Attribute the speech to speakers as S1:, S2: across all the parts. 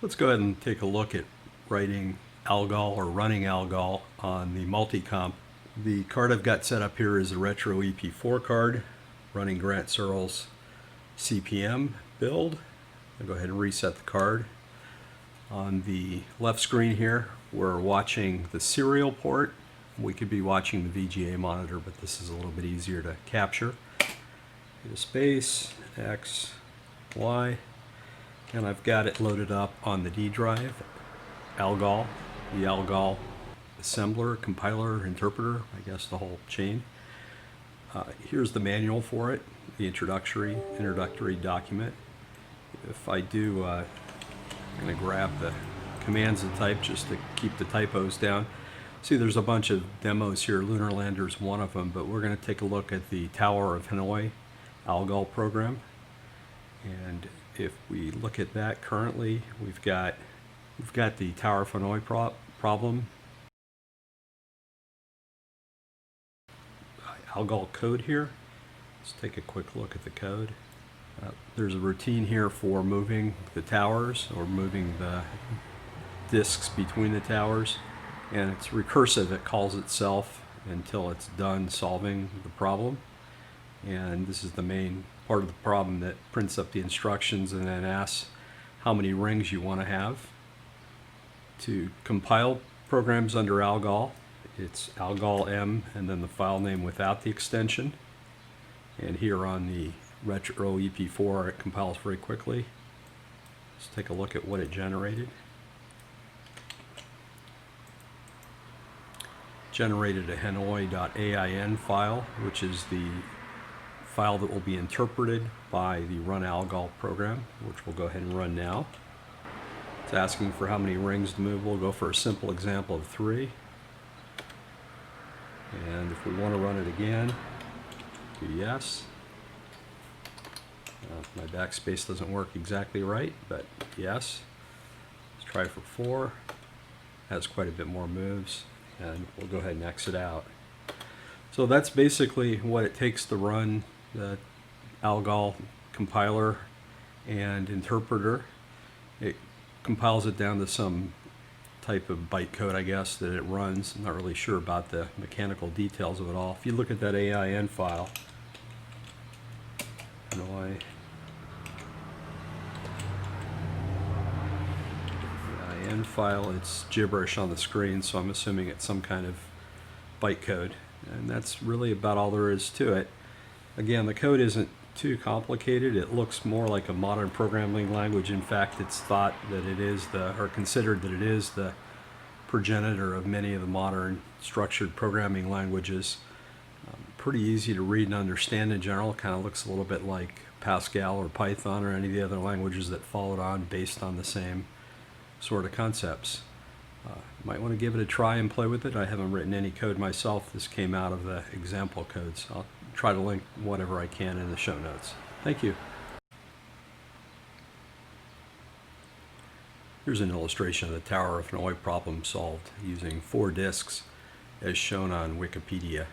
S1: Let's go ahead and take a look at writing ALGOL or running ALGOL on the Multicomp. The card I've got set up here is a Retro EP4 card running Grant Searle's CPM build. I'll go ahead and reset the card. On the left screen here, we're watching the serial port. We could be watching the VGA monitor, but this is a little bit easier to capture. Hit a space, X, Y, and I've got it loaded up on the D drive. ALGOL, the ALGOL assembler, compiler, interpreter, I guess the whole chain. Here's the manual for it, the introductory document. If I do, I'm going to grab the commands and type just to keep the typos down. See, there's a bunch of demos here. Lunar Lander's one of them, but we're going to take a look at the Tower of Hanoi ALGOL program. And if we look at that currently, we've got the Tower of Hanoi problem. ALGOL code here. Let's take a quick look at the code. There's a routine here for moving the towers or moving the disks between the towers, and it's recursive. It calls itself until it's done solving the problem, and this is the main part of the problem that prints up the instructions and then asks how many rings you want to have. To compile programs under ALGOL, it's ALGOL-M and then the file name without the extension. And here on the Retro EP4, it compiles very quickly. Let's take a look at what it generated. Generated a Hanoi.ain file, which is the file that will be interpreted by the Run ALGOL program, which we'll go ahead and run now. It's asking for how many rings to move. We'll go for a simple example of 3. And if we want to run it again, do yes. My backspace doesn't work exactly right, but yes. Let's try for 4. Has quite a bit more moves, and we'll go ahead and exit out. So that's basically what it takes to run the ALGOL compiler and interpreter. It compiles it down to some type of bytecode, I guess, that it runs. I'm not really sure about the mechanical details of it all. If you look at that AIN file, AIN file, it's gibberish on the screen, so I'm assuming it's some kind of bytecode. And that's really about all there is to it. Again, the code isn't too complicated. It looks more like a modern programming language. In fact, it's thought that it is or considered that it is the progenitor of many of the modern structured programming languages. Pretty easy to read and understand in general. It kind of looks a little bit like Pascal or Python or any of the other languages that followed on based on the same sort of concepts. Might want to give it a try and play with it. I haven't written any code myself. This came out of the example codes. I'll try to link whatever I can in the show notes. Thank you. Here's an illustration of the Tower of Hanoi problem solved using 4 disks as shown on Wikipedia.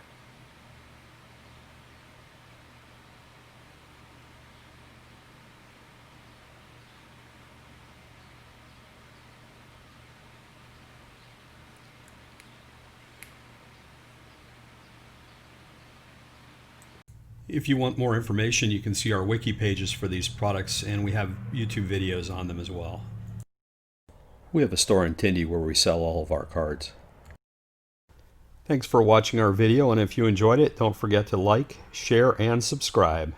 S1: If you want more information, you can see our wiki pages for these products, and we have YouTube videos on them as well. We have a store in Tindie where we sell all of our cards. Thanks for watching our video, and if you enjoyed it, don't forget to like, share, and subscribe.